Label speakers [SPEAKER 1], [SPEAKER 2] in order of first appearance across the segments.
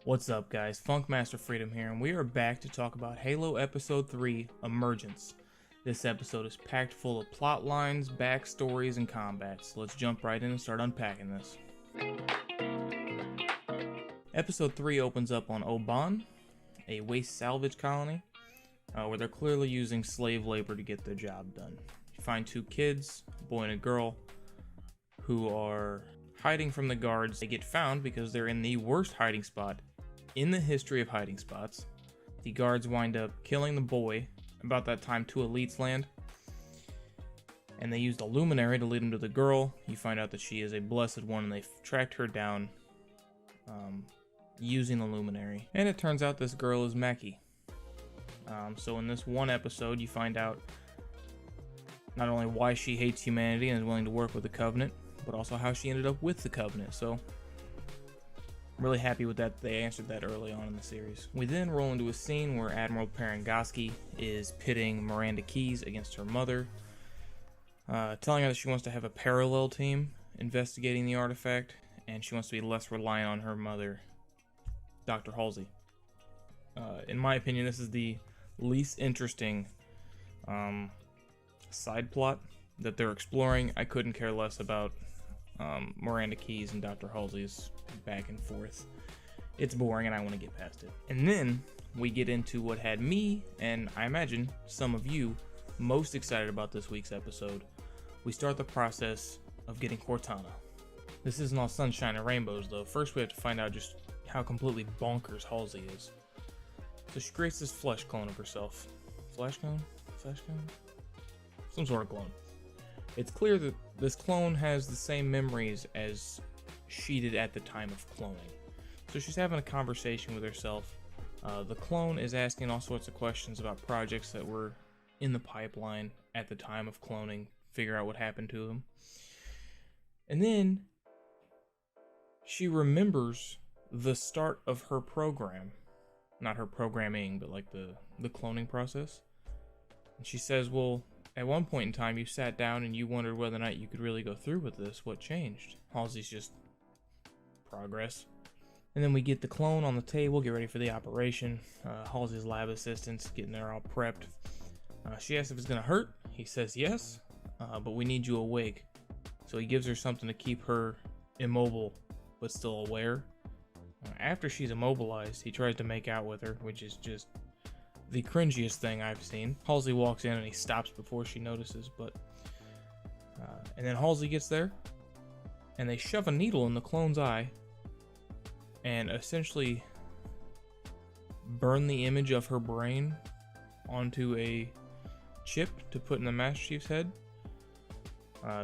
[SPEAKER 1] What's up, guys? Funkmaster Freedom here, and we are back to talk about Halo Episode 3, Emergence. This episode is packed full of plot lines, backstories, and combats. So let's jump right in and start unpacking this. Episode 3 opens up on Oban, a waste salvage colony, where they're clearly using slave labor to get their job done. You find two kids, a boy and a girl, who are hiding from the guards. They get found because they're in the worst hiding spot in the history of hiding spots. The guards wind up killing the boy. About that time, two elites land, and they used a luminary to lead him to the girl. You find out that she is a blessed one, and they've tracked her down using the luminary. And it turns out this girl is Mackie. So in this one episode, you find out not only why she hates humanity and is willing to work with the Covenant, but also how she ended up with the Covenant. So I'm really happy with that. They answered that early on in the series. We then roll into a scene where Admiral Parangoski is pitting Miranda Keyes against her mother, telling her that she wants to have a parallel team investigating the artifact, and she wants to be less reliant on her mother, Dr. Halsey. In my opinion, this is the least interesting side plot that they're exploring. I couldn't care less about Miranda Keyes and Dr. Halsey's back and forth. It's boring and I want to get past it. And then we get into what had me, and I imagine some of you, most excited about this week's episode. We start the process of getting Cortana. This isn't all sunshine and rainbows though. First we have to find out just how completely bonkers Halsey is. So she creates this flesh clone of herself. Flesh clone? Flesh clone? Some sort of clone. It's clear that this clone has the same memories as she did at the time of cloning. So she's having a conversation with herself. The clone is asking all sorts of questions about projects that were in the pipeline at the time of cloning, figure out what happened to them. And then she remembers the start of her program. Not her programming, but like the cloning process. And she says, well, at one point in time, you sat down and you wondered whether or not you could really go through with this. What changed? Halsey's just progress. And then we get the clone on the table, get ready for the operation. Halsey's lab assistant's getting there all prepped. She asks if it's going to hurt. He says yes, but we need you awake. So he gives her something to keep her immobile, but still aware. After she's immobilized, he tries to make out with her, which is just the cringiest thing I've seen. Halsey walks in and he stops before she notices, and then Halsey gets there and they shove a needle in the clone's eye and essentially burn the image of her brain onto a chip to put in the Master Chief's head.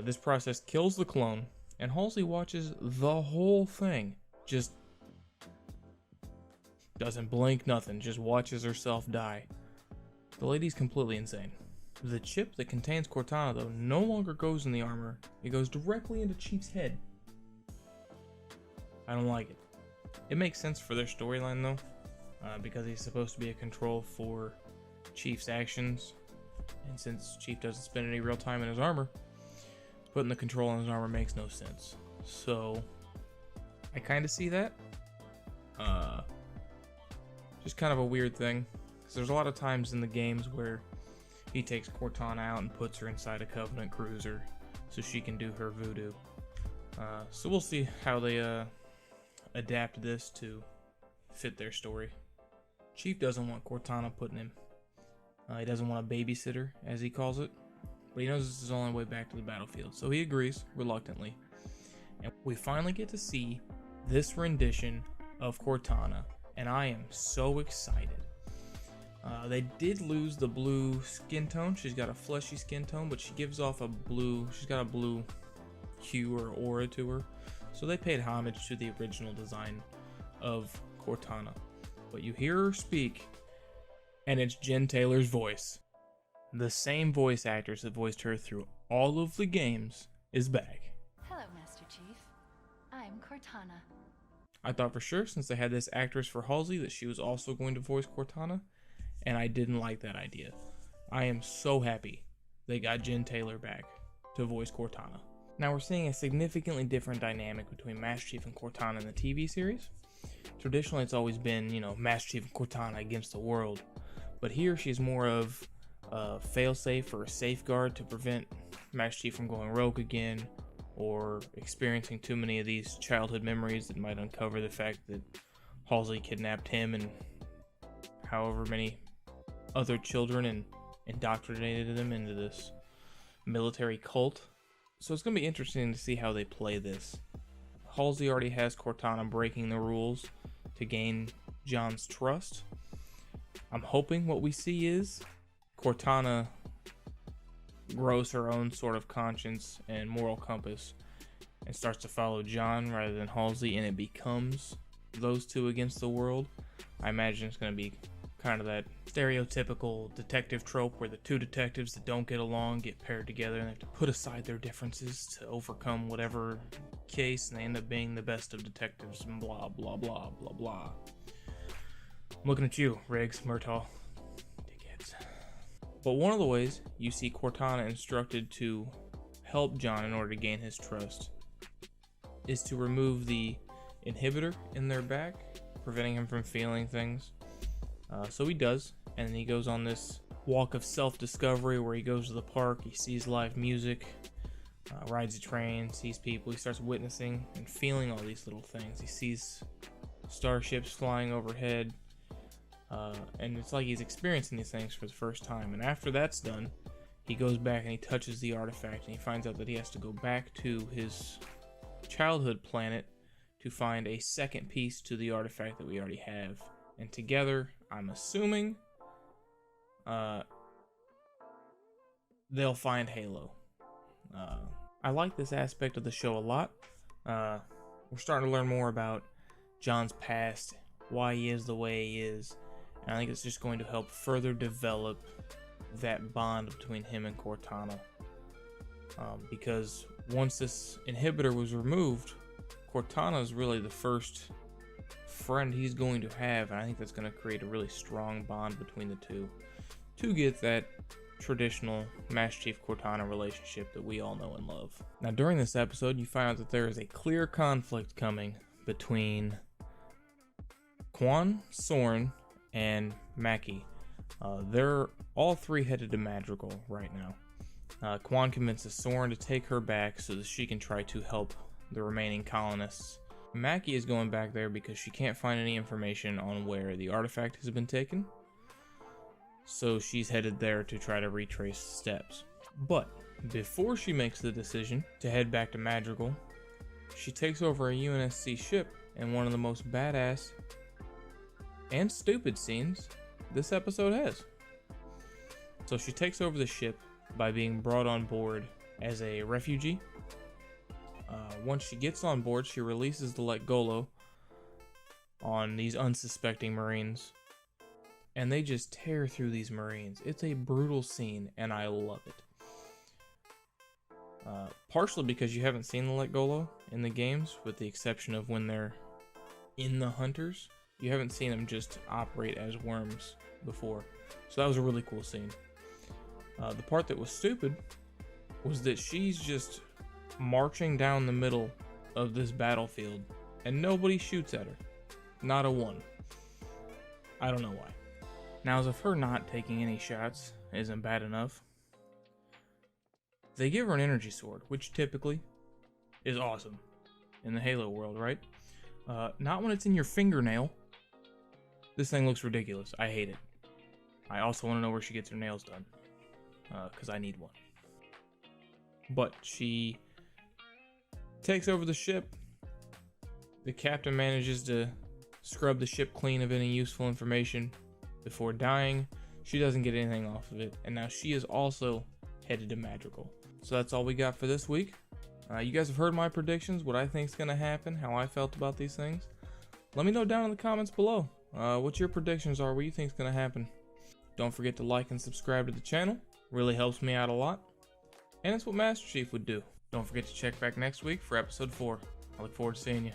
[SPEAKER 1] This process kills the clone, and Halsey watches the whole thing. Just doesn't blink, nothing, just watches herself die. The lady's completely insane. The chip that contains Cortana, though, no longer goes in the armor. It goes directly into Chief's head. I don't like it. It makes sense for their storyline, though, because he's supposed to be a control for Chief's actions. And since Chief doesn't spend any real time in his armor, putting the control on his armor makes no sense. So, I kind of see that. Just kind of a weird thing, because there's a lot of times in the games where he takes Cortana out and puts her inside a Covenant cruiser so she can do her voodoo. So we'll see how they adapt this to fit their story. Chief doesn't want Cortana putting him. He doesn't want a babysitter, as he calls it, but he knows this is the only way back to the battlefield, so he agrees reluctantly. And we finally get to see this rendition of Cortana, and I am so excited. They did lose the blue skin tone. She's got a fleshy skin tone, but she gives off a blue, she's got a blue hue or aura to her. So they paid homage to the original design of Cortana. But you hear her speak, and it's Jen Taylor's voice. The same voice actress that voiced her through all of the games is back.
[SPEAKER 2] Hello, Master Chief. I'm Cortana.
[SPEAKER 1] I thought for sure, since they had this actress for Halsey, that she was also going to voice Cortana, and I didn't like that idea. I am so happy they got Jen Taylor back to voice Cortana. Now we're seeing a significantly different dynamic between Master Chief and Cortana in the TV series. Traditionally, it's always been, Master Chief and Cortana against the world. But here, she's more of a failsafe or a safeguard to prevent Master Chief from going rogue again or experiencing too many of these childhood memories that might uncover the fact that Halsey kidnapped him and however many other children and indoctrinated them into this military cult. So it's going to be interesting to see how they play this. Halsey already has Cortana breaking the rules to gain John's trust. I'm hoping what we see is Cortana grows her own sort of conscience and moral compass and starts to follow John rather than Halsey, and it becomes those two against the world. I imagine it's going to be kind of that stereotypical detective trope where the two detectives that don't get along get paired together and they have to put aside their differences to overcome whatever case, and they end up being the best of detectives and blah blah blah blah blah. I'm looking at you, Riggs, Murtaugh, dickheads. But one of the ways you see Cortana instructed to help John in order to gain his trust is to remove the inhibitor in their back, preventing him from feeling things. So he does, and then he goes on this walk of self-discovery where he goes to the park, he sees live music, rides a train, sees people, he starts witnessing and feeling all these little things. He sees starships flying overhead, and it's like he's experiencing these things for the first time. And after that's done, he goes back and he touches the artifact, and he finds out that he has to go back to his childhood planet to find a second piece to the artifact that we already have. And together, I'm assuming, they'll find Halo. I like this aspect of the show a lot. We're starting to learn more about John's past, why he is the way he is, and I think it's just going to help further develop that bond between him and Cortana. Because once this inhibitor was removed, Cortana is really the first friend he's going to have, and I think that's going to create a really strong bond between the two to get that traditional Master Chief Cortana relationship that we all know and love. Now, during this episode, you find out that there is a clear conflict coming between Quan, Soren, and Mackie. They're all three headed to Madrigal right now. Quan convinces Soren to take her back so that she can try to help the remaining colonists. Mackie is going back there because she can't find any information on where the artifact has been taken, so she's headed there to try to retrace the steps. But before she makes the decision to head back to Madrigal, she takes over a UNSC ship in one of the most badass and stupid scenes this episode has. So she takes over the ship by being brought on board as a refugee. Once she gets on board, she releases the Let Golo on these unsuspecting Marines, and they just tear through these Marines. It's a brutal scene, and I love it. Partially because you haven't seen the Let Golo in the games, with the exception of when they're in the Hunters. You haven't seen them just operate as worms before, so that was a really cool scene. The part that was stupid was that she's just marching down the middle of this battlefield and nobody shoots at her. Not a one. I don't know why. Now, as if her not taking any shots isn't bad enough, they give her an energy sword, which typically is awesome in the Halo world, right? Not when it's in your fingernail. This thing looks ridiculous. I hate it. I also want to know where she gets her nails done, because I need one. But she takes over the ship. The captain manages to scrub the ship clean of any useful information before dying. She doesn't get anything off of it, and now she is also headed to Madrigal. So that's all we got for this week. You guys have heard my predictions, what I think is going to happen, how I felt about these things. Let me know down in the comments below what your predictions are, what you think is going to happen. Don't forget to like and subscribe to the channel. Really helps me out a lot. And it's what Master Chief would do. Don't forget to check back next week for episode 4. I look forward to seeing you.